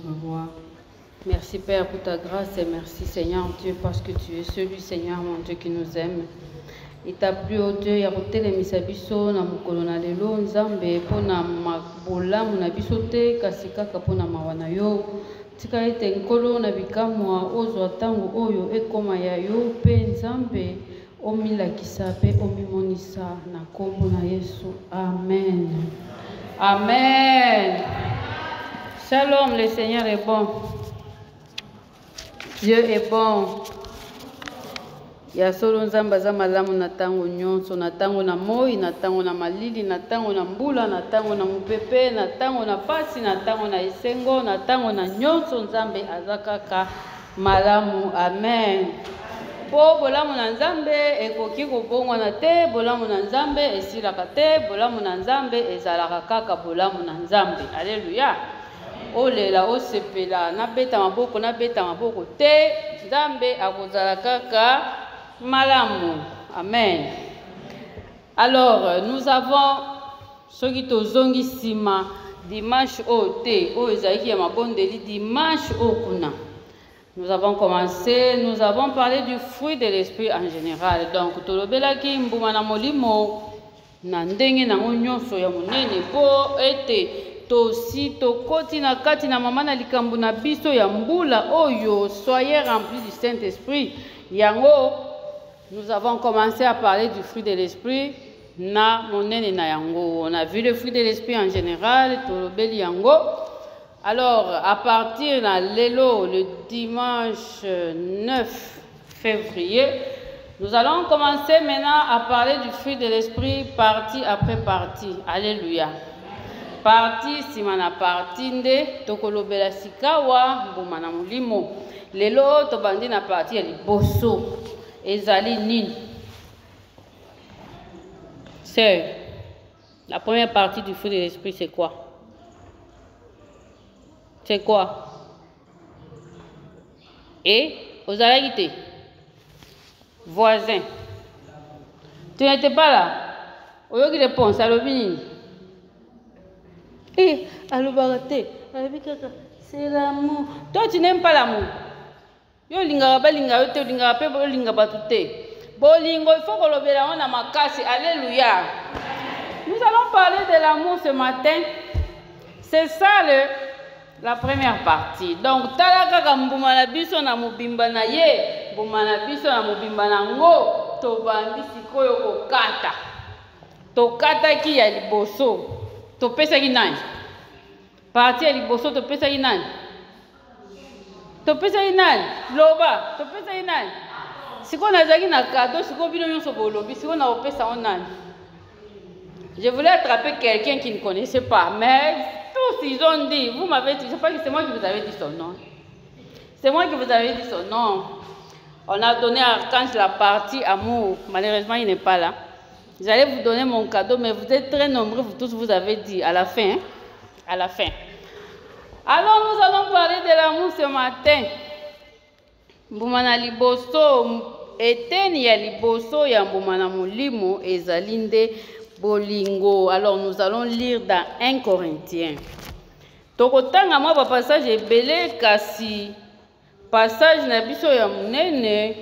notre roi. Merci Père pour ta grâce et merci Seigneur Dieu parce que tu es celui Seigneur mon Dieu qui nous aime. Il t'a plu au Dieu ya kotelemisa biso na mokolo na lelo nzambe pona mabolamu na biso te kasi kaka pona mawa na yo. Tika ete nkolo na bikamwa ozwa ntango oyo ekoma ya yo mpe nzambe omilakisa mpe omimonisa na kombo na Yesu. Amen. Amen. Shalom, le Seigneur est bon. Dieu est bon. Ya solo nzamba za malamu na tango nyonso, na tango na moi, na tango na malili, na tango na mbula, na tango na mupepe, na tango na pasi, na tango na esengo, na tango na nyonso nzambe azakaka malamu. Amen. Po bolamu na nzambe ekoki kobongwa na te, bolamu na nzambe esilaka te, bolamu na nzambe ezalaka kaka bolamu na nzambe. Alléluia. Olela osepela na beta maboko te, nzambe akozala kaka malamu. Amen. Alors, nous avons ce qui te zongi sima dimanche au te, au ezaki ya mabondeli dimanche au kuna. Nous avons commencé, nous avons parlé du fruit de l'esprit en général. Donc, tolobelaki mbuma na molimo na ndenge na nyonso ya monene po ete tosi tokoti na kati na mama na likambo na biso ya mbula oyo soyez remplis du Saint-Esprit. Yango, nous avons commencé à parler du fruit de l'esprit na monene na yango. On a vu le fruit de l'esprit en général, tolobeli yango. Alors, à partir de l'élo, le dimanche 9 février, nous allons commencer maintenant à parler du fruit de l'esprit partie après partie. Alléluia. Partie, simana partie nde, tokolobela sikawa, mbumana mulimo. L'élo, tobandi na partie ya liboso. Ezali nini. C'est la première partie du fruit de l'esprit, c'est quoi? C'est quoi? Et aux alliés, voisins. Tu n'étais pas là. Oyo qui répond, ça le vini. Eh, allo barate, c'est l'amour. Toi, tu n'aimes pas l'amour. Yo linga ba linga yo te linga pe bo linga batute. Bolingo, il faut que l'obéla on a ma casse. Alléluia. Nous allons parler de l'amour ce matin. C'est ça la première partie. Donc, talaka mbuma na biso na mobimba na ye, mbuma na biso na mobimba na ngo, to bandi sikoyo kokata. To kata ki ya liboso. To pesa ki nani? Parti ya liboso to pesa ki nani? To pesa ki nani? Loba, to pesa ki nani? Siko nazaki na cadeau, siko bino nyonso bolobi, siko na opesa on nani? Je voulais attraper quelqu'un qui ne connaissait pas, mais tous ils ont dit, vous m'avez dit, je sais pas que c'est moi qui vous avais dit son nom. C'est moi qui vous avais dit son nom. On a donné à Archange la partie amour. Malheureusement, il n'est pas là. J'allais vous donner mon cadeau, mais vous êtes très nombreux, vous tous vous avez dit à la fin. Hein? À la fin. Alors, nous allons parler de l'amour ce matin. Mbumana liboso, eteni ya liboso ya mbumana mulimo ezalinde bolingo. Alors, nous allons lire dans 1 Corinthiens. Tokotanga mwa ba passage ebele kasi passage na biso ya munene.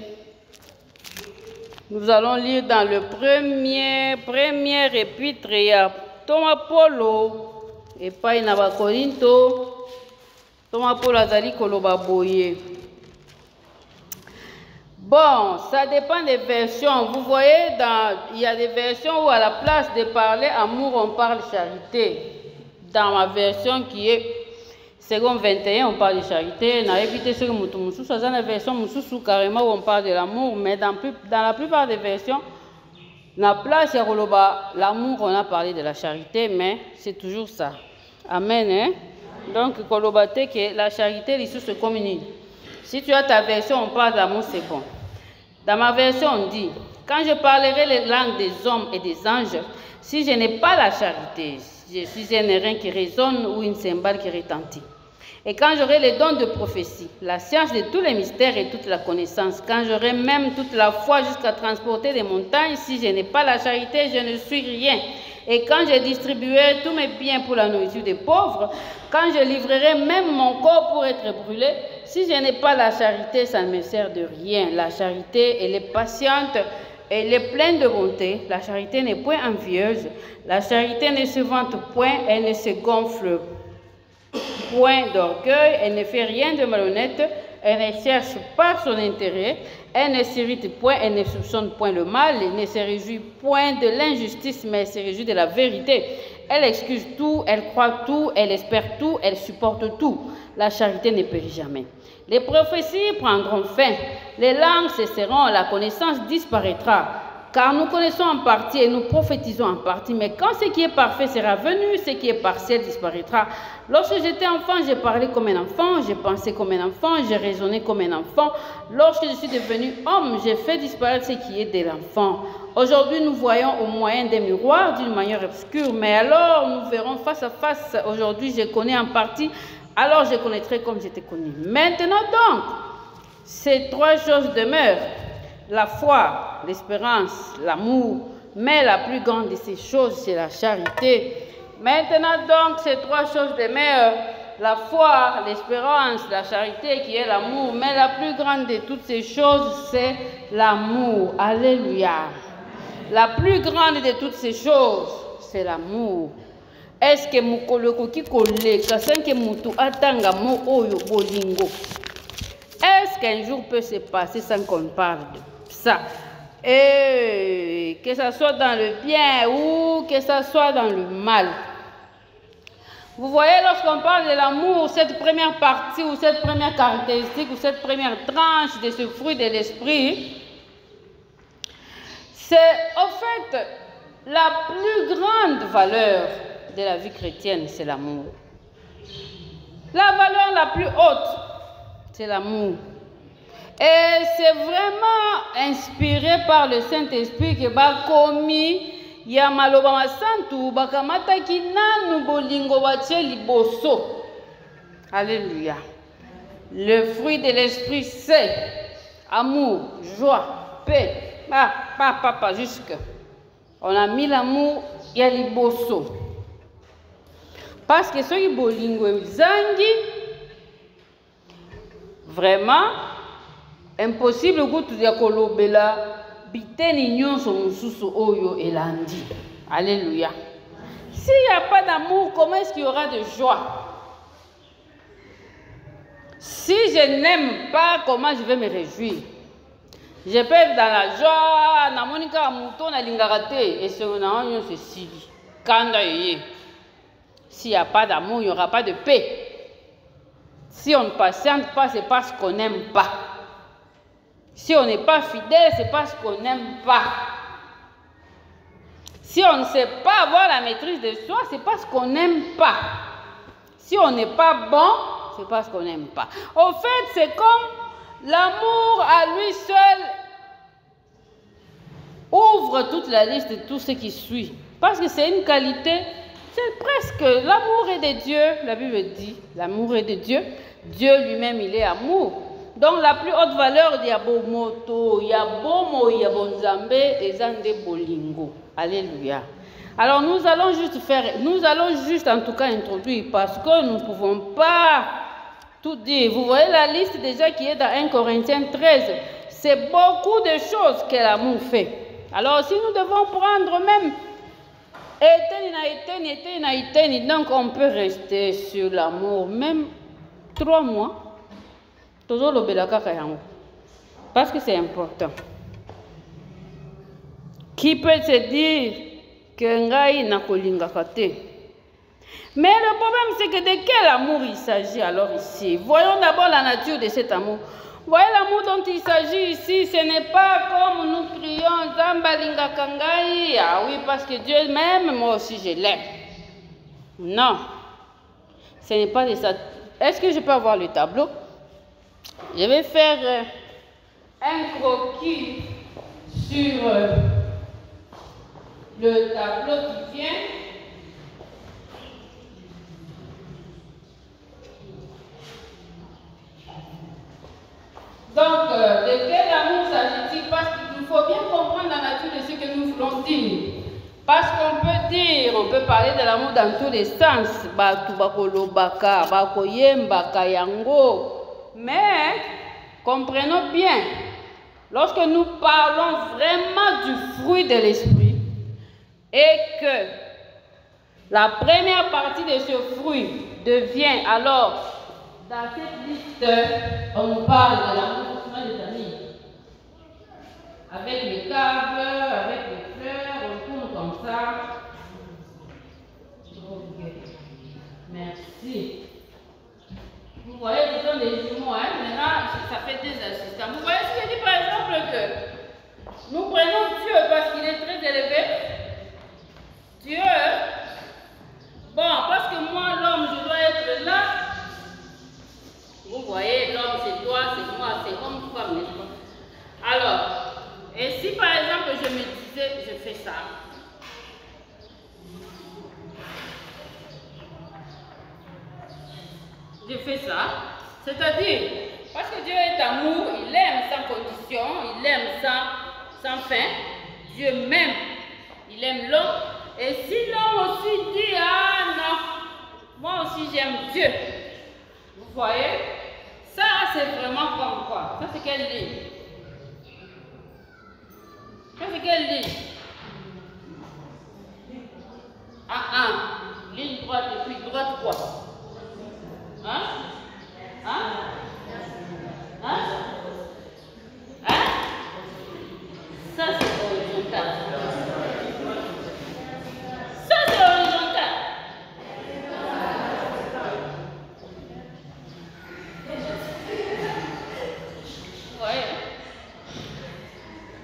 Nous allons lire dans le premier épître ya Thomas Paulo et pas na ba Korinto. Thomas Paulo azali koloba boye. Bon, ça dépend des versions. Vous voyez, il y a des versions où à la place de parler amour, on parle charité. Dans ma version qui est seconde 21, on parle de charité. Dans la version carrément où on parle de l'amour, mais dans la plupart des versions, la place l'amour, on a parlé de la charité, mais c'est toujours ça. Amen. Hein? Donc, que la charité, les sous se communient. Si tu as ta version, on parle d'amour, c'est bon. Dans ma version, on dit, quand je parlerai les langues des hommes et des anges, si je n'ai pas la charité, je suis un airain qui résonne ou une cymbale qui retentit. Et quand j'aurai les dons de prophétie, la science de tous les mystères et toute la connaissance, quand j'aurai même toute la foi jusqu'à transporter des montagnes, si je n'ai pas la charité, je ne suis rien. Et quand je distribuerai tous mes biens pour la nourriture des pauvres, quand je livrerai même mon corps pour être brûlé, si je n'ai pas la charité, ça ne me sert de rien. La charité, elle est patiente, elle est pleine de bonté. La charité n'est point envieuse. La charité ne se vante point, elle ne se gonfle point d'orgueil, elle ne fait rien de malhonnête, elle ne cherche pas son intérêt, elle ne s'irrite point, elle ne soupçonne point le mal, elle ne se réjouit point de l'injustice, mais elle se réjouit de la vérité. Elle excuse tout, elle croit tout, elle espère tout, elle supporte tout. La charité ne périt jamais. Les prophéties prendront fin, les langues cesseront, la connaissance disparaîtra. Car nous connaissons en partie et nous prophétisons en partie. Mais quand ce qui est parfait sera venu, ce qui est partiel disparaîtra. Lorsque j'étais enfant, j'ai parlé comme un enfant, j'ai pensé comme un enfant, j'ai raisonné comme un enfant. Lorsque je suis devenu homme, j'ai fait disparaître ce qui est de l'enfant. Aujourd'hui, nous voyons au moyen des miroirs d'une manière obscure. Mais alors, nous verrons face à face. Aujourd'hui, je connais en partie. Alors, je connaîtrai comme j'étais connu. Maintenant donc, ces trois choses demeurent. La foi, l'espérance, l'amour, mais la plus grande de ces choses, c'est la charité. Maintenant donc, ces trois choses demeurent, la foi, l'espérance, la charité qui est l'amour, mais la plus grande de toutes ces choses, c'est l'amour. Alléluia. La plus grande de toutes ces choses, c'est l'amour. Est-ce que mukoloko kikoleka sanke mutu atanga mo oyo bolingo? Est-ce qu'un jour peut se passer sans qu'on parle de ça? Et que ce soit dans le bien ou que ce soit dans le mal. Vous voyez, lorsqu'on parle de l'amour, cette première partie ou cette première caractéristique ou cette première tranche de ce fruit de l'esprit, c'est en fait la plus grande valeur de la vie chrétienne, c'est l'amour. La valeur la plus haute, c'est l'amour. Et c'est vraiment inspiré par le Saint-Esprit que bakomi ya maloba masantu bakamata kinanu bolingo batie liboso. Alléluia. Le fruit de l'esprit c'est amour, joie, paix. Pas jusque. On a mis l'amour ya liboso. Parce que ce qui bolingo zangi vraiment impossible que tu kolobela biteni nyonso mususu oyo elandi. Alléluia. S'il n'y a pas d'amour, comment est-ce qu'il y aura de joie? Si je n'aime pas, comment je vais me réjouir? Je peux être dans la joie, na monika muto na lingakate et ce na onyo se sili. Kanda yeye. S'il n'y a pas d'amour, il n'y aura pas de paix. Si on ne patiente pas, c'est parce qu'on n'aime pas. Si on n'est pas fidèle, c'est parce qu'on n'aime pas. Si on ne sait pas avoir la maîtrise de soi, c'est parce qu'on n'aime pas. Si on n'est pas bon, c'est parce qu'on n'aime pas. Au fait, c'est comme l'amour à lui seul ouvre toute la liste de tout ce qui suit. Parce que c'est une qualité, c'est presque l'amour est de Dieu. La Bible dit, l'amour est de Dieu. Dieu lui-même, il est amour. Donc la plus haute valeur, il y a Bomoto, il y a Bomo, il y a Bonzambe et Zande Bolingo. Alléluia. Alors nous allons juste en tout cas introduire parce que nous ne pouvons pas tout dire. Vous voyez la liste déjà qui est dans 1 Corinthiens 13. C'est beaucoup de choses que l'amour fait. Alors si nous devons prendre même donc on peut rester sur l'amour même 3 mois. Parce que c'est important. Qui peut se dire que ngai na kolingaka te? Mais le problème c'est que de quel amour il s'agit alors ici? Voyons d'abord la nature de cet amour. Voyez l'amour dont il s'agit ici, ce n'est pas comme nous crions Zamba lingaka ngai. Ah oui, parce que Dieu m'aime, moi aussi je l'aime. Non, ce n'est pas de ça. Est-ce que je peux avoir le tableau? Je vais faire un croquis sur le tableau qui vient. Donc, de quel amour s'agit-il? Parce qu'il faut bien comprendre la nature de ce que nous voulons dire. Parce qu'on peut dire, on peut parler de l'amour dans tous les sens. Mais comprenons bien, lorsque nous parlons vraiment du fruit de l'esprit et que la première partie de ce fruit devient alors, dans cette liste, on parle de l'amour des amis. Avec les câbles, avec les fleurs, on tourne comme ça. Okay. Merci. Vous voyez, ce sont des jumeaux, hein? Maintenant, ça fait des assistants. Vous voyez ce que je dis par exemple que nous prenons Dieu parce qu'il est très élevé. Dieu, bon, parce que moi, l'homme, je dois être là. Vous voyez, l'homme, c'est toi, c'est moi, c'est homme, femme, n'est-ce pas? Alors, et si par exemple je me disais, je fais ça. Je fais ça, c'est-à-dire, parce que Dieu est amour, il aime sans condition, il aime sans fin. Dieu m'aime, il aime l'homme. Et si l'homme aussi dit, ah non, moi aussi j'aime Dieu. Vous voyez, ça c'est vraiment comme quoi? Ça c'est quelle ligne? Ça c'est quelle ligne? Ligne droite et puis droite quoi? Hein? Ça c'est horizontal. Ça c'est horizontal. Vous voyez?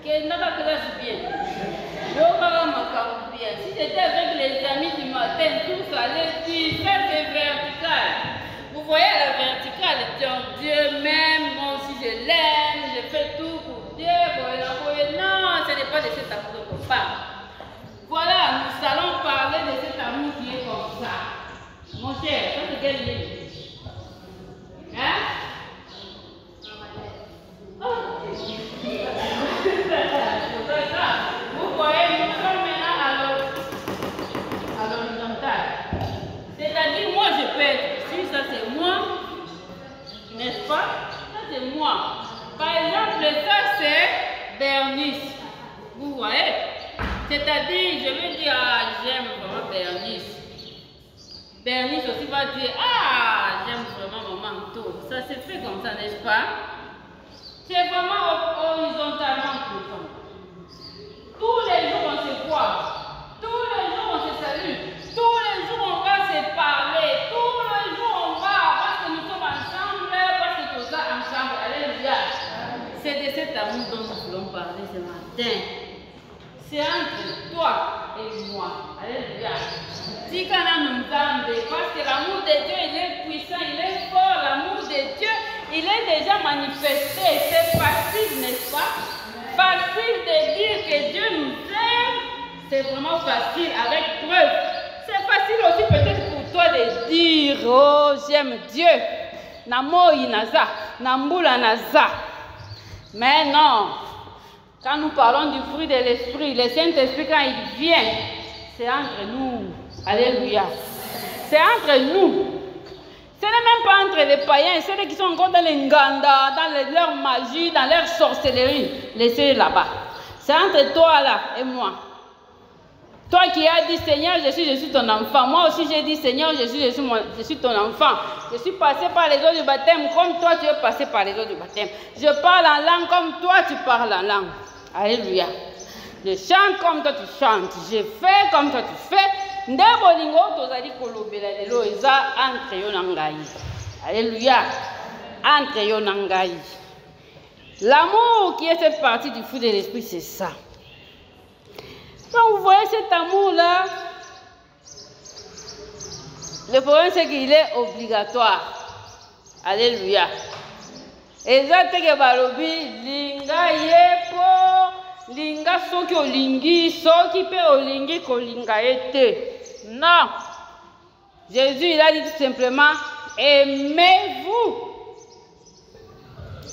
Que n'a pas classe bien. Si j'étais avec les amis du matin, tous allaient dire, ça c'est vertical. Vous voyez la verticale, donc Dieu m'aime, moi aussi je l'aime, je fais tout pour Dieu. Non, ce n'est pas de cet amour qu'on parle. Voilà, nous allons parler de cet amour qui est comme ça. Mon cher, ça c'est quelle ligne? Hein? Vous voyez, nous sommes maintenant à l'horizontale. C'est-à-dire, moi je peux être ici, ça c'est moi, n'est-ce pas? Ça c'est moi. Par exemple, ça c'est Bernice. Vous voyez? C'est-à-dire, je vais dire, ah, j'aime vraiment Bernice. Bernice aussi va dire, ah, j'aime vraiment mon manteau. Ça se fait comme ça, n'est-ce pas? C'est vraiment horizontalement présent. Tous les jours on se voit. Tous les jours on se salue. Tous les jours on va se parler. Tous les jours on va parce que nous sommes ensemble, parce que nous sommes ensemble. Alléluia. C'est de cet amour dont nous voulons parler ce matin. C'est entre toi et moi. Alléluia. Dis qu'on a nous parce que l'amour de Dieu il est puissant, il est fort. L'amour de Dieu il est déjà manifesté. C'est facile, n'est-ce pas? Facile de dire que Dieu nous aime. C'est vraiment facile avec preuve. C'est facile aussi peut-être pour toi de dire, oh j'aime Dieu. Namoi naza, nambula naza. Mais non. Quand nous parlons du fruit de l'esprit, le Saint-Esprit quand il vient, c'est entre nous. Alléluia. C'est entre nous. Ce n'est même pas entre les païens, ceux qui sont encore dans les nganda, dans leur magie, dans leur sorcellerie. Laissez-les là-bas. C'est entre toi là et moi. Toi qui as dit Seigneur, je suis ton enfant. Moi aussi j'ai dit Seigneur, je suis ton enfant. Je suis passé par les eaux du baptême comme toi tu es passé par les eaux du baptême. Je parle en langue comme toi tu parles en langue. Alléluia. Je chante comme toi tu chantes. Je fais comme toi tu fais. Alléluia. Entre yo nangai. L'amour qui est cette partie du fruit de l'esprit, c'est ça. Donc vous voyez cet amour-là, le problème c'est qu'il est obligatoire. Alléluia. Et ça c'est que balobi linga yepo linga soki olingi soki pe olingi kolinga ete. Non. Jésus il a dit tout simplement aimez-vous.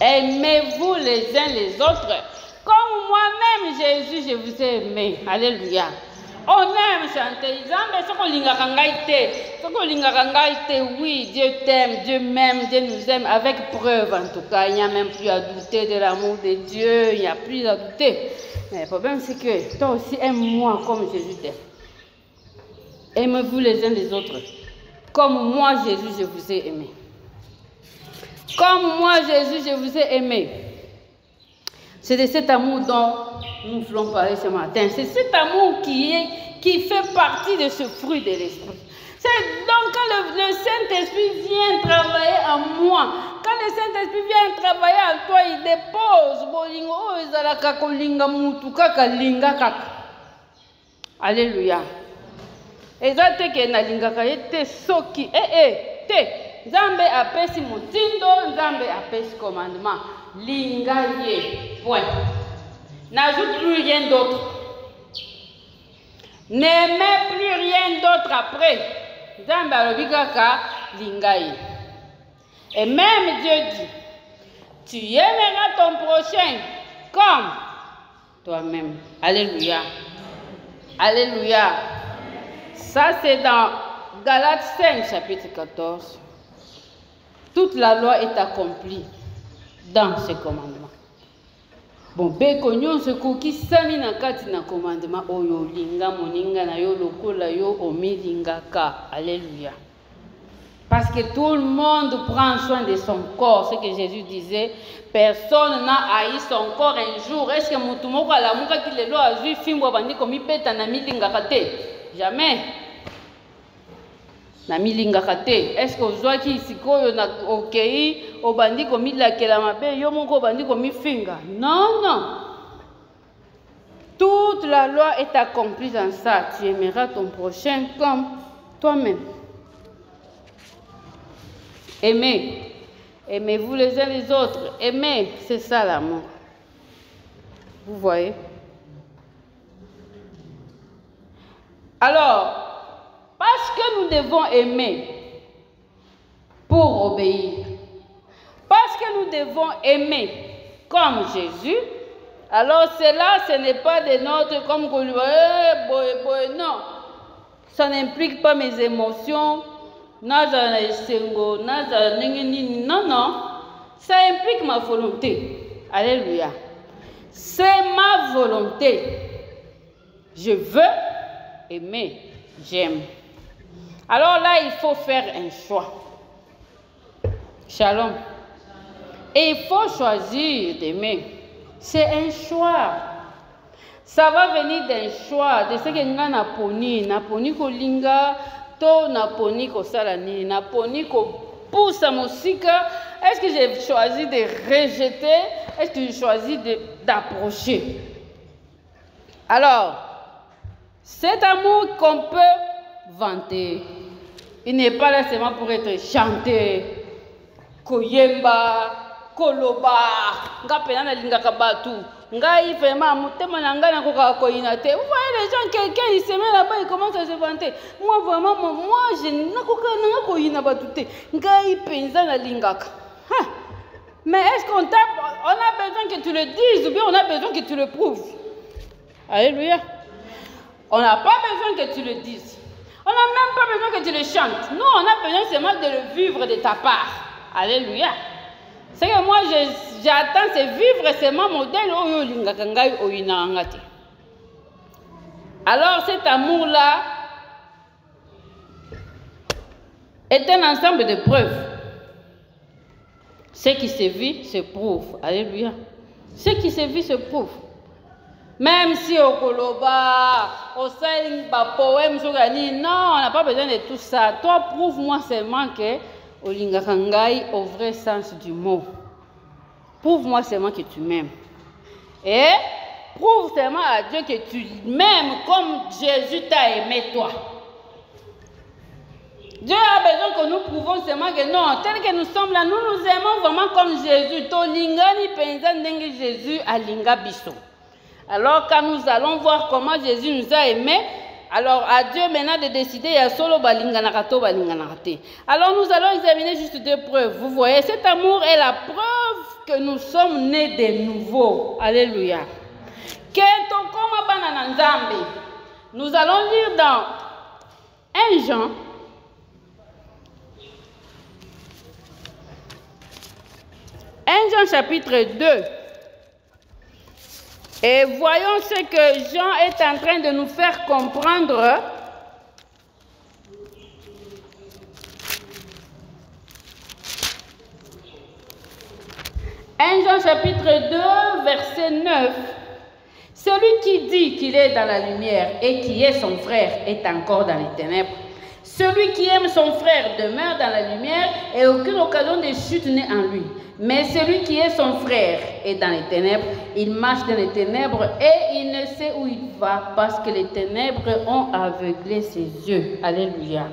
Aimez-vous les uns les autres. Comme moi-même, Jésus, je vous ai aimé. Alléluia. On aime chanter. Oui, Dieu t'aime, Dieu m'aime, Dieu nous aime, avec preuve en tout cas. Il n'y a même plus à douter de l'amour de Dieu, il n'y a plus à douter. Mais le problème c'est que toi aussi aime-moi comme Jésus t'aime. Aimez-vous les uns les autres. Comme moi Jésus, je vous ai aimé. Comme moi Jésus, je vous ai aimé. C'est de cet amour dont nous voulons parler ce matin. C'est cet amour qui fait partie de ce fruit de l'esprit. C'est donc quand le Saint-Esprit vient travailler en moi, quand le Saint-Esprit vient travailler en toi, il dépose bolingo ezalaka kolinga mutu kaka linga kaka. Alléluia. Ezate ke na linga ka ete soki te. Nzambe apesi mutindo, Nzambe apesi commandement. Linga ye. Point. N'ajoute plus rien d'autre. N'aimez plus rien d'autre après. Nzambe alobi kaka linga ye. Et même Dieu dit, tu aimeras ton prochain comme toi-même. Alléluia. Alléluia. Ça c'est dans Galates 5, chapitre 14. Toute la loi est accomplie dans ce commandement. Bon, beko nyonso koki sami na kati na commandement oyo linga moninga na yo lokola yo omilingaka. Alléluia. Parce que tout le monde prend soin de son corps. Ce que Jésus disait, personne n'a haï son corps un jour. Est-ce que mutumoko alamuka ki lelo azui fimbo bandi komi peta na milingaka te? Jamais. Na milingaka te. Est-ce que ozwaki sikoyo na okei obandi komilakela mabe yo moko obandi komifinga? Non, non. Toute la loi est accomplie dans ça. Tu aimeras ton prochain comme toi-même. Aimez. Aimez-vous les uns les autres. Aimez. C'est ça l'amour. Vous voyez? Alors, parce que nous devons aimer pour obéir, parce que nous devons aimer comme Jésus, alors cela, ce n'est pas de notre comme non. Ça n'implique pas mes émotions. Non, non. Ça implique ma volonté. Alléluia. C'est ma volonté. Je veux aimer. J'aime. Alors là, il faut faire un choix. Shalom. Et il faut choisir d'aimer. C'est un choix. Ça va venir d'un choix. De ce que nous avons naponi kolinga, to naponi kosalani, naponi ko pousse à musika. Est-ce que j'ai choisi de rejeter? Est-ce que j'ai choisi d'approcher? Alors, cet amour qu'on peut vanter, il n'est pas là seulement pour être chanté. Koyemba, koloba, nga pena na linga kabatu, nga y vraiment mutema na nga na koka koyina te. Vous voyez les gens, quelqu'un il se met là-bas, il commence à se vanter. Moi vraiment, moi je na koka na koyina batu te. Nga y penza na lingaka. Mais est-ce qu'on a besoin que tu le dises ou bien on a besoin que tu le prouves? Alléluia. On n'a pas besoin que tu le dises. On n'a même pas besoin que tu le chantes. Non, on a besoin seulement de le vivre de ta part. Alléluia. C'est que moi, j'attends, c'est vivre seulement modèle. Alors, cet amour-là est un ensemble de preuves. Ce qui se vit se prouve. Alléluia. Ce qui se vit se prouve. Même si au Koloba, au Saïba, poème, non, on n'a pas besoin de tout ça. Toi, prouve-moi seulement que au Lingakangai, au vrai sens du mot. Prouve-moi seulement que tu m'aimes. Et prouve seulement à Dieu que tu m'aimes comme Jésus t'a aimé toi. Dieu a besoin que nous prouvons seulement que non, tel que nous sommes là, nous nous aimons vraiment comme Jésus. To lingani penza ndenge Jésus a linga biso. Alors quand nous allons voir comment Jésus nous a aimés, alors à Dieu maintenant de décider à solo balinganakato balinganakate. Alors nous allons examiner juste deux preuves. Vous voyez, cet amour est la preuve que nous sommes nés de nouveau. Alléluia. Que tokoma bana na Nzambe. Nous allons lire dans 1 Jean. 1 Jean chapitre 2. Et voyons ce que Jean est en train de nous faire comprendre. 1 Jean chapitre 2, verset 9. Celui qui dit qu'il est dans la lumière et qui est son frère est encore dans les ténèbres. Celui qui aime son frère demeure dans la lumière et aucune occasion de chute n'est en lui. Mais celui qui est son frère est dans les ténèbres, il marche dans les ténèbres et il ne sait où il va parce que les ténèbres ont aveuglé ses yeux. Alléluia.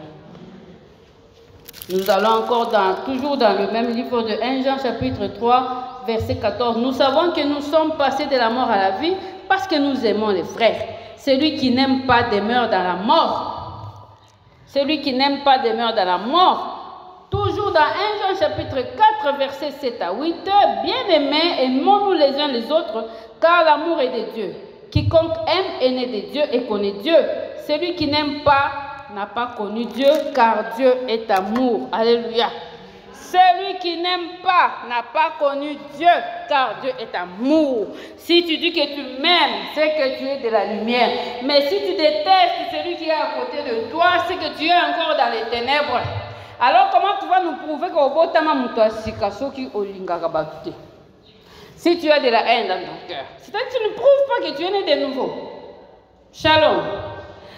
Nous allons encore toujours dans le même livre de 1 Jean chapitre 3, verset 14. Nous savons que nous sommes passés de la mort à la vie parce que nous aimons les frères. Celui qui n'aime pas demeure dans la mort. Celui qui n'aime pas demeure dans la mort. Toujours dans 1 Jean chapitre 4, versets 7 à 8. Bien-aimés, aimons-nous les uns les autres, car l'amour est de Dieu. Quiconque aime est né de Dieu et connaît Dieu. Celui qui n'aime pas n'a pas connu Dieu, car Dieu est amour. Alléluia. Celui qui n'aime pas n'a pas connu Dieu, car Dieu est amour. Si tu dis que tu m'aimes, c'est que tu es de la lumière. Mais si tu détestes celui qui est à côté de toi, c'est que tu es encore dans les ténèbres. Alors comment tu vas nous prouver que si tu as de la haine dans ton cœur? C'est-à-dire que tu ne prouves pas que tu es né de nouveau. Shalom.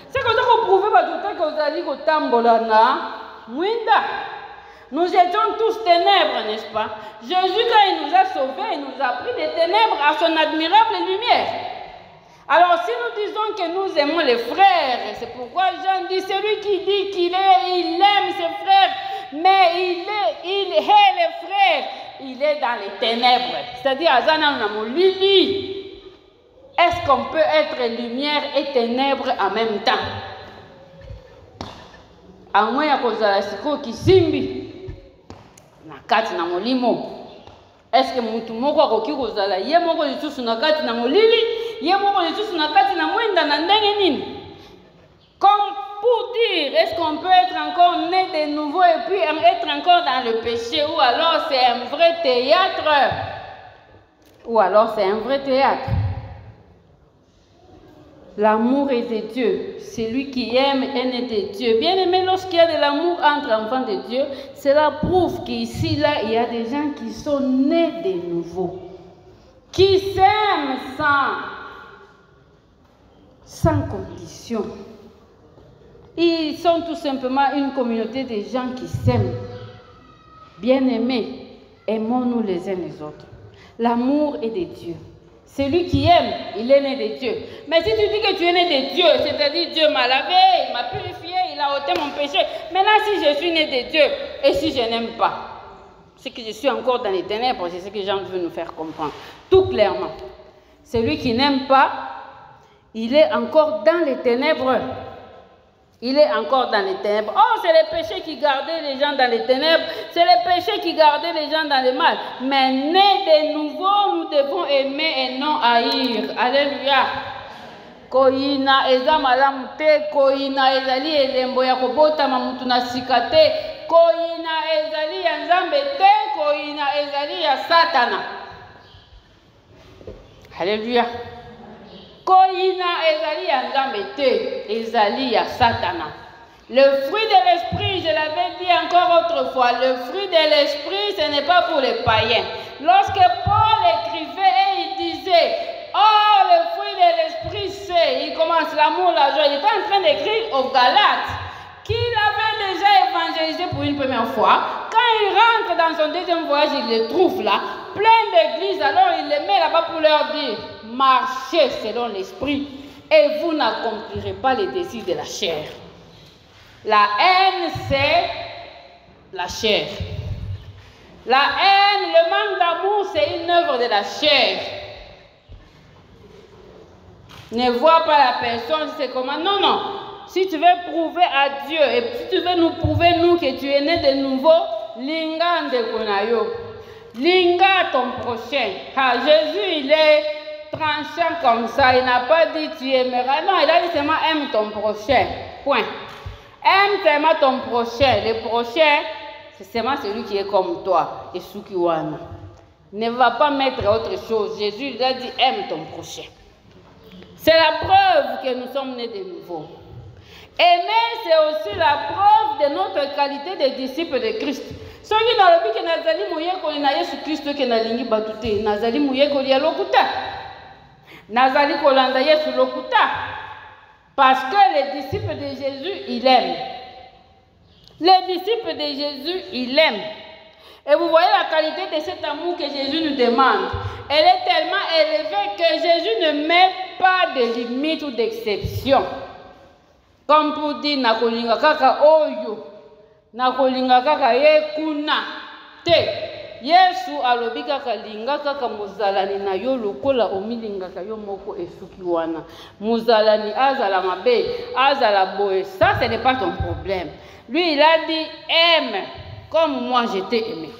C'est comme ça qu'on prouve que vous allez au Tambolana. Nous étions tous ténèbres, n'est-ce pas? Jésus, quand il nous a sauvés, il nous a pris des ténèbres à son admirable lumière. Alors, si nous disons que nous aimons les frères, c'est pourquoi Jean dit, celui qui dit qu'il aime ses frères, mais il hait les frères, il est dans les ténèbres. C'est-à-dire, est-ce qu'on peut être lumière et ténèbres en même temps? À moins à cause de la siko qui simbi. Na kati na molimo. Est-ce que mutu moko akoki kozala ye moko lisusu na kati na molili, ye moko lisusu na kati na mwenda na ndenge nini? Comme pour dire, est-ce qu'on peut être encore né de nouveau et puis être encore dans le péché, ou alors c'est un vrai théâtre? Ou alors c'est un vrai théâtre? L'amour est de Dieu. Celui qui aime est né de Dieu. Bien aimé, lorsqu'il y a de l'amour entre enfants de Dieu, cela prouve qu'ici, là, il y a des gens qui sont nés de nouveau, qui s'aiment sans condition. Ils sont tout simplement une communauté de gens qui s'aiment. Bien aimés, aimons-nous les uns les autres. L'amour est de Dieu. Celui qui aime, il est né de Dieu. Mais si tu dis que tu es né de Dieu, c'est-à-dire Dieu m'a lavé, il m'a purifié, il a ôté mon péché. Maintenant, si je suis né de Dieu et si je n'aime pas, c'est que je suis encore dans les ténèbres, c'est ce que Jean veut nous faire comprendre. Tout clairement. Celui qui n'aime pas, il est encore dans les ténèbres. Il est encore dans les ténèbres. Oh, c'est les péchés qui gardaient les gens dans les ténèbres. C'est les péchés qui gardaient les gens dans le mal. Mais nés de nouveau, nous devons aimer et non haïr. Alléluia. Koina eza malamu te, koina ezali elembo ya kobotama mutu na sika te, koina ezali ya nzambe te, koina ezali ya Satana. Alléluia. Koina ezali ya nzambe te, ezali ya Satana. Le fruit de l'esprit, je l'avais dit encore autrefois, le fruit de l'esprit, ce n'est pas pour les païens. Lorsque Paul écrivait et il disait, oh, le fruit de l'esprit, c'est, il commence l'amour, la joie. Il était en train d'écrire aux Galates qu'il avait déjà évangélisé pour une première fois. Quand il rentre dans son deuxième voyage, il les trouve là, plein d'églises. Alors il les met là-bas pour leur dire, marchez selon l'esprit et vous n'accomplirez pas les désirs de la chair. La haine, c'est la chair. La haine, le manque d'amour, c'est une œuvre de la chair. Ne vois pas la personne, c'est comment. Non, non. Si tu veux prouver à Dieu et si tu veux nous prouver, nous, que tu es né de nouveau, linga de konayo. Linga ton prochain. Ah, Jésus, il est tranchant comme ça. Il n'a pas dit tu aimeras. Non, il a dit seulement aime ton prochain. Point. Aime seulement ton prochain. Le prochain, c'est seulement celui qui est comme toi. Et Sukiwana. Ne va pas mettre autre chose. Jésus lui a dit aime ton prochain. C'est la preuve que nous sommes nés de nouveau. Aimer, c'est aussi la preuve de notre qualité de disciples de Christ. Ceux qui n'ont pas que Nazali Mouyeko et Jésus Christ qui n'a lingi batute, Nazali Mouyeko liya lokuta, Nazali Kolanda Yesu lokuta, parce que les disciples de Jésus, ils aiment. Les disciples de Jésus, ils aiment. Et vous voyez la qualité de cet amour que Jésus nous demande. Elle est tellement élevée que Jésus ne met pas de limite ou d'exception. Comme pour dire, Nakolinga kaka oyo, Nakolinga kaka yekuna, te, Yesu alobi kaka linga kaka muzalani na yo lokola omilinga ka yo moko esuki wana. Muzalani azala mabe, azala boye. Ça, ce n'est pas ton problème. Lui, il a dit, aime comme moi je t'ai aimé.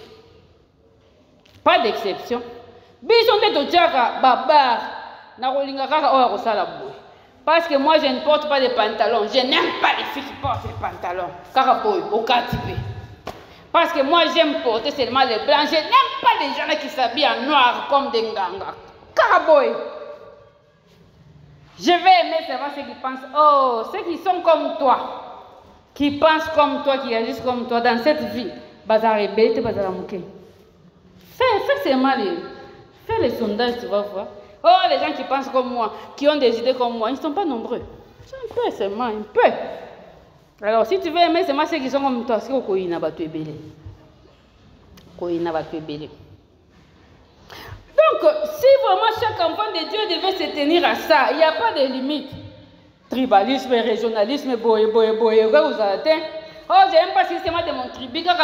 Pas d'exception. Bison de totiaka babar, Nakolinga kaka oya kosala boye. Parce que moi, je ne porte pas de pantalons. Je n'aime pas les filles qui portent des pantalons. Karaboy, au katibé. Parce que moi, j'aime porter seulement les blancs. Je n'aime pas les gens qui s'habillent en noir comme des nganga. Karaboy. Je vais aimer seulement ceux qui pensent, oh, ceux qui sont comme toi, qui pensent comme toi, qui agissent comme toi dans cette vie. Bazar et bête, bazar mouké. Fais seulement fais les sondages, tu vas voir. Oh, les gens qui pensent comme moi, qui ont des idées comme moi, ils ne sont pas nombreux. C'est un peu seulement, un peu. Alors, si tu veux aimer seulement ceux qui sont comme toi, c'est que Koïna va te béler. Koïna va te béler. Donc, si vraiment chaque enfant de Dieu devait se tenir à ça, il n'y a pas de limite. Tribalisme, régionalisme, boye, vous avez atteint. Oh, je n'aime pas systématiquement de mon tribu, car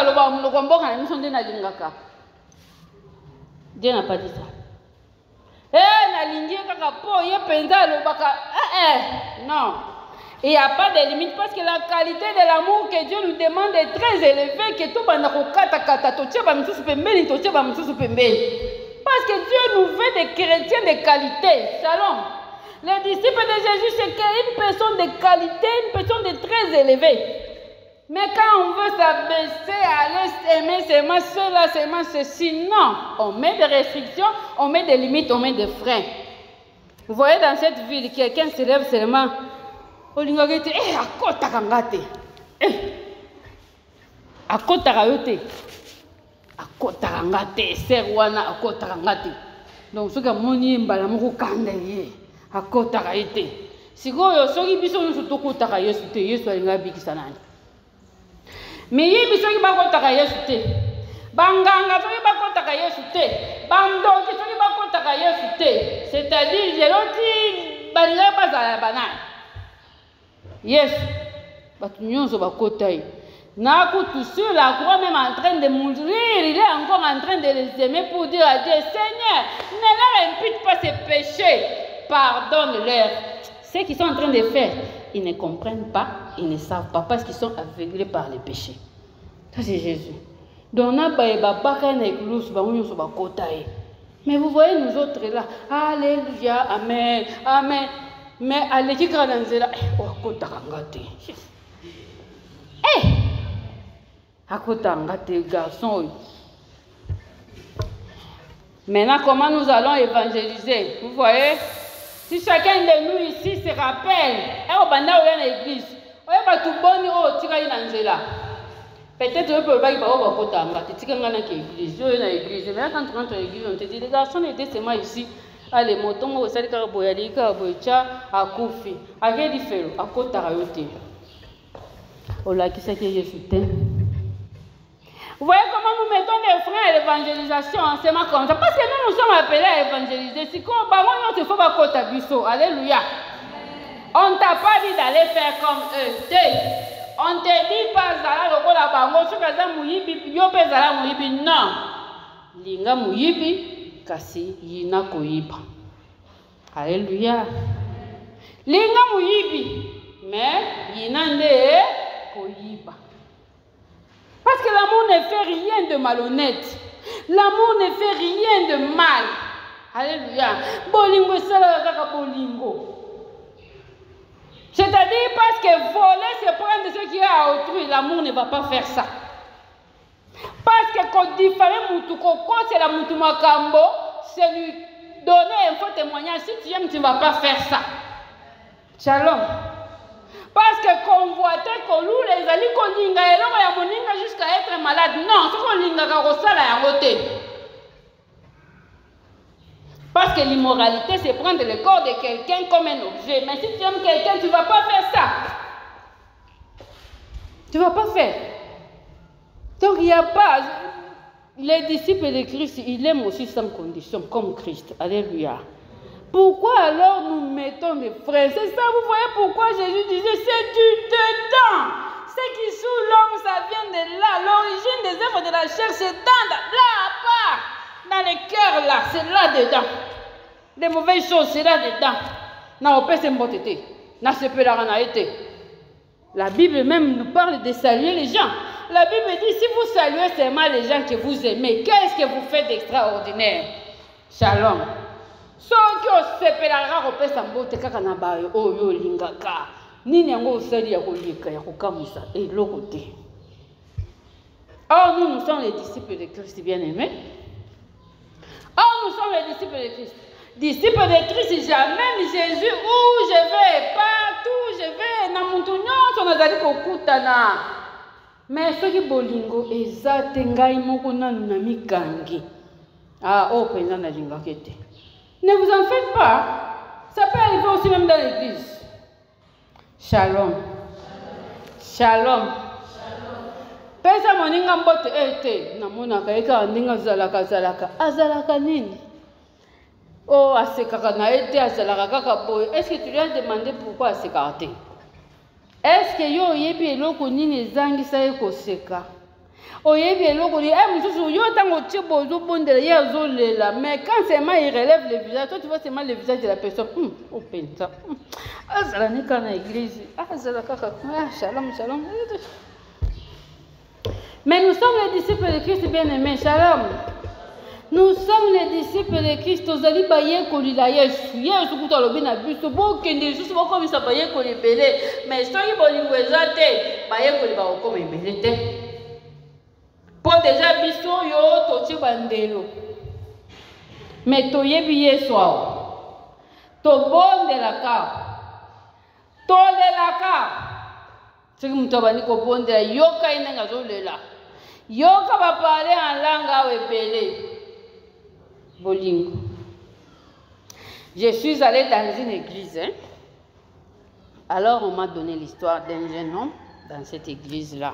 Dieu n'a pas dit ça. Non. Il n'y a pas de limite parce que la qualité de l'amour que Dieu nous demande est très élevée. Que tout parce que Dieu nous veut des chrétiens de qualité. Shalom. Les disciples de Jésus, c'est une personne de qualité, une personne de très élevée. Mais quand on veut s'abaisser, aller aimer seulement cela, seulement ceci, non. On met des restrictions, on met des limites, on met des freins. Vous voyez dans cette ville, quelqu'un se lève seulement. Olingagete, akota kangate. Akota kayote. Akota kangate, serwana akota kangate. Donc ce que moni mbala moko kanda ye. Akota kayote. Sikoyo soki biso nso tokota kayesu te, Yesu alinga bikisa nani. Mais il y a des gens qui sont banganga soki bakotaka Yesu te, bandoki soki bakotaka Yesu te, c'est-à-dire jeloti balinga bazala banani. Yes, batu nyonso bakota ye. Nakutu sur la croix même en train de mourir, il est encore en train de les aimer pour dire à Dieu, Seigneur, ne leur impute pas ces péchés, pardonne-leur. Ceux qui sont en train de faire, ils ne comprennent pas, ils ne savent pas, parce qu'ils sont aveuglés par les péchés. Ça, c'est Jésus. Donc, mais vous voyez, nous autres là, Alléluia, Amen, Amen. Mais allez, qui dans là, oh, garçon. Maintenant, comment nous allons évangéliser? Vous voyez? Si chacun de nous ici se rappelle, l'église, peut-être que vous pouvez l'église, mais quand tu rentres à l'église, on te dit, les garçons étaient seulement ici. Allez, mon ton, vous savez, à Koufi, à Gédifero, à Kotarayote. Oh là, qui c'est que je suis? Vous voyez comment nous mettons des freins à l'évangélisation en seulement comme ça. Parce que nous sommes appelés à évangéliser. Si on ne faut pas côté biso. Alléluia. On ne t'a pas dit d'aller faire comme eux. On ne te dit pas zala lokola bango. Sokaza muyibi, yo pe zala muyibi. Non. Linga muyibi, kasi yina koyiba. Alléluia. Linga muyibi, mais yina nde koyiba. Parce que l'amour ne fait rien de malhonnête. L'amour ne fait rien de mal. Alléluia. Bolingo sala kaka bolingo. C'est-à-dire parce que voler, c'est prendre ce qui est à autrui. L'amour ne va pas faire ça. Parce que quand diffamer Moutouko, c'est la Moutumakambo, c'est lui donner un faux témoignage. Si tu aimes, tu ne vas pas faire ça. Shalom. Parce que convoiter, qu'on loue les alliés, qu'on linga, et l'homme a moninga jusqu'à être malade. Non, c'est qu'on linga, qu'on sala à côté. Parce que l'immoralité, c'est prendre le corps de quelqu'un comme un objet. Mais si tu aimes quelqu'un, tu ne vas pas faire ça. Tu ne vas pas faire. Donc, il n'y a pas... Les disciples de Christ, ils aiment aussi sans condition, comme Christ. Alléluia. Pourquoi alors nous mettons des frères? C'est ça, vous voyez pourquoi Jésus disait, c'est du dedans. Ce qui sous l'homme, ça vient de là. L'origine des œuvres de la chair, c'est là à part. Dans les cœurs, là, c'est là-dedans. Les mauvaises choses, c'est là-dedans. La Bible même nous parle de saluer les gens. La Bible dit, si vous saluez seulement les gens que vous aimez, qu'est-ce que vous faites d'extraordinaire? Shalom. Ceux qui ont séparé la paix sambote kaka na ba oyo lingaka. Nini yango osali ya kolika ya kokamusa et l'autre côté. Or nous sommes les disciples de Christ bien-aimés. Or nous sommes les disciples de Christ. Disciples de Christ, j'amène Jésus où je vais, partout je vais, na muntunyo so nazali kokutana. Mais ce qui bolingo ezate ngai moko nanu na mikangi. Ah, oh penza na lingakete. Ne vous en faites pas. Ça peut arriver aussi même dans l'église. Shalom. Shalom. Pesa moninga mbote ete namona kaeka ndinga zalaka azalaka nini? Oh asekaka na ete azalaka kaka boy. Est-ce que tu lui as demandé pourquoi asekaka te? Est-ce que yo yebi eloko nini ezangisa ye koseka? Oyebi eloko ni mususu yo tango tibozo bondela ye azolela, mais quand seulement il relève le visage, toi tu vois seulement le visage de la personne. Oh pensa. Azala ni kana église. Azala kaka. Shalom shalom. Mais nous sommes les disciples de Christ bien-aimés. Shalom. Nous sommes les disciples de Christ. Ozali baye kolila Yesu. Yesu kuta lobi na biso bokende Yesu boko bisa baye kolibele. Mais soki bolingo ezate baye koliba okoma ebele te. Pour déjà biso yo tochi bandelo. Mais toyebi Yesu awo. To bondelaka. Tolelaka. Soki mutu abandi kobondela yoka inenga zolela. Yoka ba parler en langue awo ebele. Bolingo. Je suis allée dans une église. Hein? Alors on m'a donné l'histoire d'un jeune homme dans cette église-là.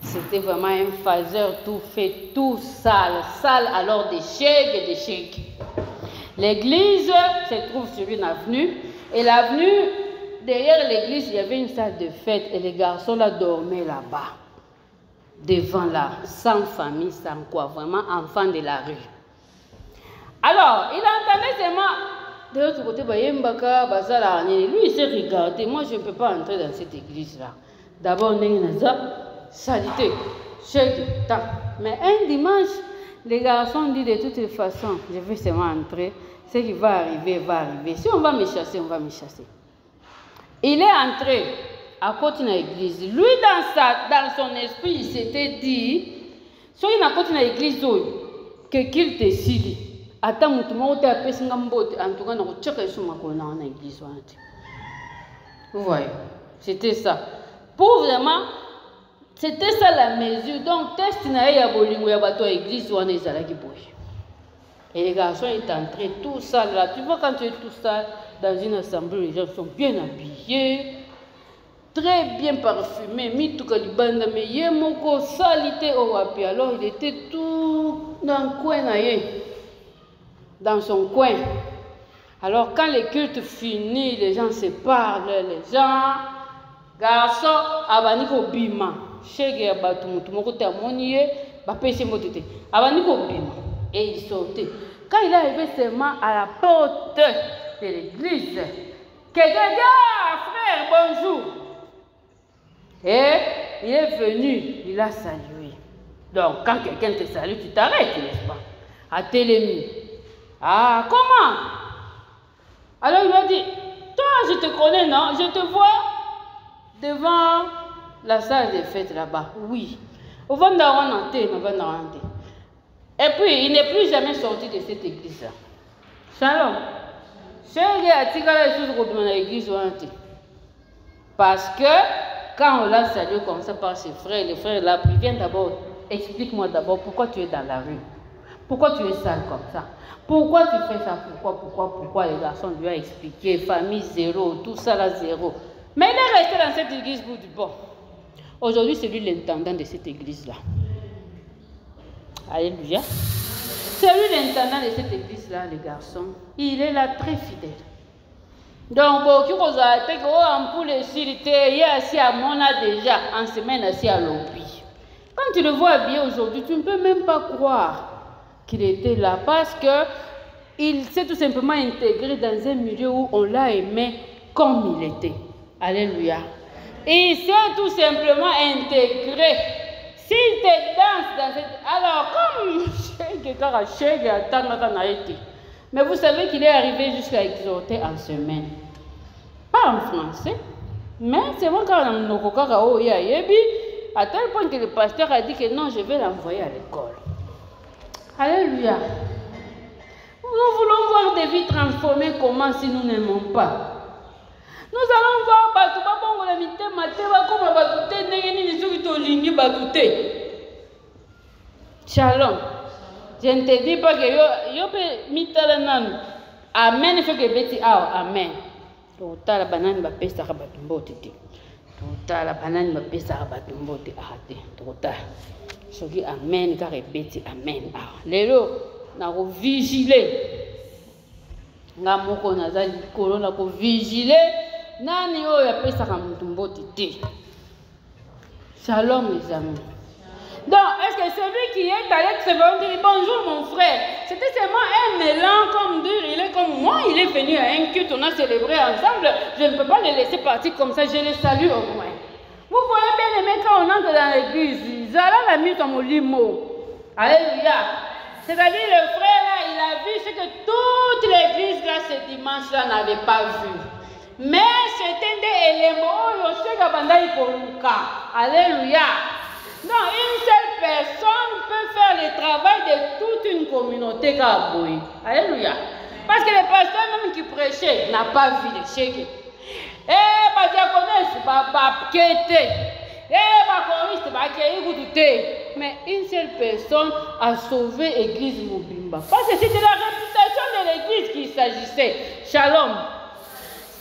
C'était vraiment un phaseur tout fait, tout sale. Sale alors des chèques et des chèques. L'église se trouve sur une avenue. Et l'avenue, derrière l'église, il y avait une salle de fête. Et les garçons là dormaient là-bas. Devant là, sans famille, sans quoi. Vraiment enfants de la rue. Alors, il entendait seulement de l'autre côté, lui il s'est regardé. Moi, je ne peux pas entrer dans cette église-là. D'abord, on a salité, chèque, temps. Mais un dimanche, les garçons disent de toutes les façons, je vais seulement entrer. Ce qui va arriver, va arriver. Si on va me chasser, on va me chasser. Il est entré à côté de l'église. Lui, dans son esprit, il s'était dit, si il est à côté de l'église, qu'il te cite. Attends, en tout cas, vous voyez, c'était ça. Pour vraiment, c'était ça la mesure. Donc, test n'a ya bolingo ya bato à l'église ou en ezalaki boy. Et les garçons étaient entrés tout ça là. Tu vois, quand tu es tout ça dans une assemblée, les gens sont bien habillés, très bien parfumés, mis tout calibanda, mais yemoko salité au wapi. Alors, il était tout dans le coin dans son coin. Alors quand le culte finit, les gens se parlent, les gens, garçons, abaniko bima, chege abatu mutu moko te amoniye, ba pese motete, abaniko bima, et il sortait. Quand il est arrivé seulement à la porte de l'église, quelqu'un dit, ah frère, bonjour. Et il est venu, il a salué. Donc quand quelqu'un te salue, tu t'arrêtes, n'est-ce pas? À télémi. Ah, comment? Alors il m'a dit, toi, je te connais, non? Je te vois devant la salle des fêtes là-bas. Oui. Au Vandaranté. Et puis, il n'est plus jamais sorti de cette église-là. Shalom. Parce que quand on l'a salué comme ça par ses frères, les frères là, ils viennent d'abord, explique-moi d'abord pourquoi tu es dans la rue. Pourquoi tu es sale comme ça? Pourquoi tu fais ça? Pourquoi les garçons lui ont expliqué, famille zéro, tout ça là zéro. Mais il est resté dans cette église pour du bon. Aujourd'hui, c'est lui l'intendant de cette église-là. Alléluia. C'est lui l'intendant de cette église-là, les garçons. Il est là très fidèle. Donc, beaucoup de choses en pour les il est assis à Mona déjà, en semaine assis à l'objet. Quand tu le vois habillé aujourd'hui, tu ne peux même pas croire qu'il était là parce qu'il s'est tout simplement intégré dans un milieu où on l'a aimé comme il était. Alléluia. Il s'est tout simplement intégré. S'il te danse dans cette... Alors, comme mais vous savez qu'il est arrivé jusqu'à exhorter en semaine. Pas en français, mais c'est moi quand on à tel point que le pasteur a dit que non, je vais l'envoyer à l'école. Alléluia. Nous voulons voir des vies transformées comment si nous n'aimons pas. Nous allons voir Shalom. Je ne te dis pas que yo peux mitalanan. Amen, il faut que beti amen. Tota la banane ba pesa ka batumbote te. Tota la banane ba pesa ka batumbote ahate. Tota. Soki amen ka rebeti amen. Lelo na ko vigiler. Nga moko nazali kolo na ko vigiler. Nani oyo ya pesa ka mutumbote te. Shalom les amis. Donc, est-ce que celui qui est allé se dire bonjour mon frère, c'était seulement un mélange comme dire, il est comme moi, il est venu à un culte, on a célébré ensemble, je ne peux pas le laisser partir comme ça, je le salue au moins. Vous voyez bien aimé quand on entre dans l'église, Zala l'a mis dans mon limo. Alléluia. C'est-à-dire le frère là, il a vu ce que toute l'église là, ce dimanche-là, n'avait pas vu. Mais c'était des éléments, je sais que Alléluia. Non, une seule personne peut faire le travail de toute une communauté. Alléluia. Parce que le pasteur même qui prêchait n'a pas vu les chèques. Ma diaconesse, ma quête. Ma choriste, mais une seule personne a sauvé l'église Mobimba. Parce que c'était la réputation de l'église qu'il s'agissait. Shalom.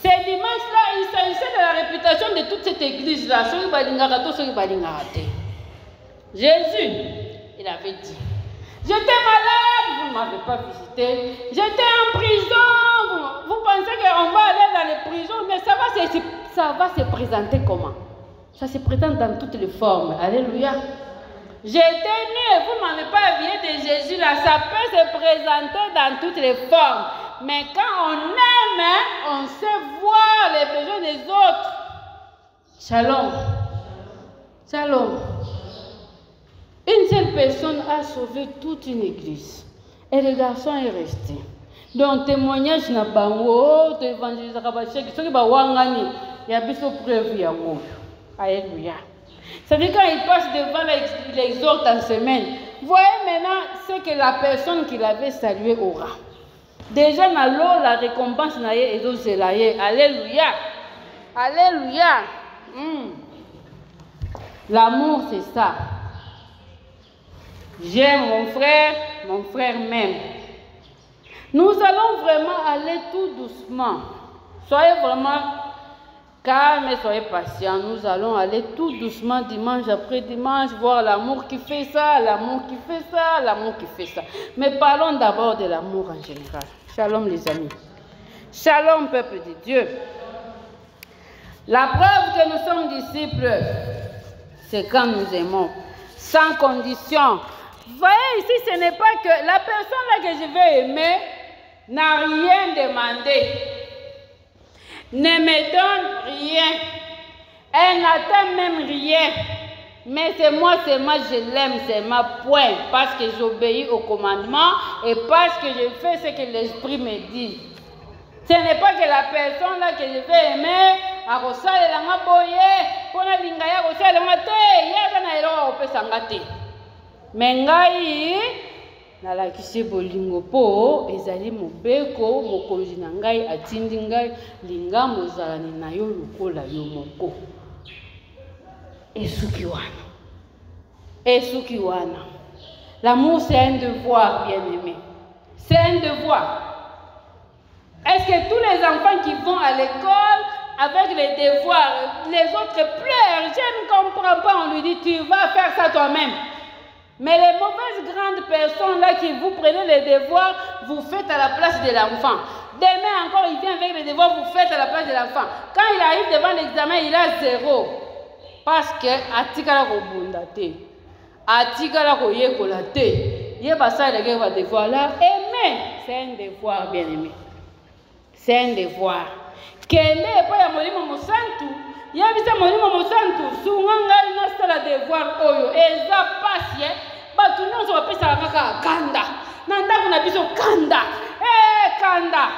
Ce dimanche-là, il s'agissait de la réputation de toute cette église-là. Jésus, il avait dit, j'étais malade, vous ne m'avez pas visité. J'étais en prison, vous pensez qu'on va aller dans les prisons, mais ça va se présenter comment? Ça se présente dans toutes les formes. Alléluia. J'étais nu, vous ne m'avez pas habillé de Jésus là. Ça peut se présenter dans toutes les formes. Mais quand on aime, on sait voir les besoins des autres. Shalom. Shalom. Une seule personne a sauvé toute une église. Et le garçon est resté. Donc, témoignage n'a pas de l'évangile. Il y a besoin de preuve. Alléluia. Ça veut dire quand il passe devant, il exhorte en semaine. Voyez maintenant ce que la personne qui l'avait salué aura. Déjà, dans la récompense est Alléluia. Alléluia. L'amour, c'est ça. J'aime mon frère m'aime. Nous allons vraiment aller tout doucement. Soyez vraiment calme et soyez patients. Nous allons aller tout doucement dimanche après dimanche, voir l'amour qui fait ça, l'amour qui fait ça, l'amour qui fait ça. Mais parlons d'abord de l'amour en général. Shalom les amis. Shalom peuple de Dieu. La preuve que nous sommes disciples, c'est quand nous aimons, sans condition. Voyez ici, ce n'est pas que la personne là que je vais aimer n'a rien demandé, ne me donne rien, elle n'attend même rien. Mais c'est moi, je l'aime, c'est ma point. Parce que j'obéis au commandement et parce que je fais ce que l'esprit me dit. Ce n'est pas que la personne là que je vais aimer, à Rosale la boye, pour la lingaya Rosale la te, ya na ero opesanga te. Mais ngai na la kisi bolingo po ezali mobeko mokonzi na ngai atindi ngai linga mozalani na yo lokola yo moko. Esuki wana. L'amour c'est un devoir, bien-aimé. C'est un devoir. Est-ce que tous les enfants qui vont à l'école avec les devoirs, les autres pleurent, je ne comprends pas, on lui dit tu vas faire ça toi-même. Mais les mauvaises grandes personnes là qui vous prenez les devoirs, vous faites à la place de l'enfant. Demain encore il vient avec les devoirs, vous faites à la place de l'enfant. Quand il arrive devant l'examen, il a 0. Parce que atikala ko bundate. Atikala ko yekola te. Yeba ça les gars va devoir là aimer, c'est un devoir bien-aimé. C'est un devoir. Kende pas ya molimo mosantu. Ya bisa molimo mosantu. Sunganga ina sala devoir oyo. Eza pasie. Batu nyonso bapesa kaka kanda. Na ndako na biso kanda. Kanda.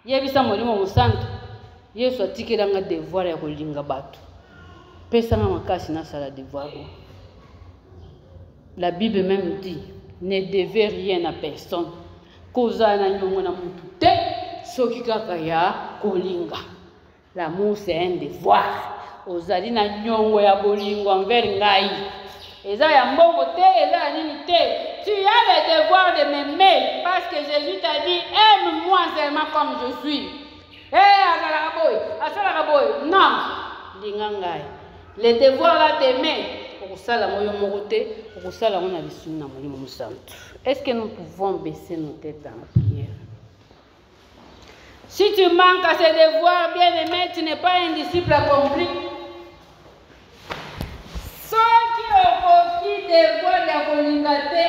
Ya bisa molimo mosantu. Yesu atikelanga devoir ya kolinga batu. Pesa nga makasi na sala devoir. La Bible même dit, ne devez rien à personne. Koza na nyongo na mutu te. Soki kaka ya kolinga. L'amour c'est un devoir. Ozali na nyongo ya bolingo envers ngai. Eza ya mbongo te, eza ya nini te. Tu as le devoir de m'aimer parce que Jésus t'a dit aime-moi seulement comme je suis. Asala boy. Non, linga ngai. Le devoir là t'aimer. Okosala moyo moko te, okosala mona bisuni na molimo mosantu. Est-ce que nous pouvons baisser nos têtes dans la prière? Si tu manques à ces devoirs, bien-aimé, tu n'es pas un disciple accompli. Ceux qui ont compris des devoirs de la communauté,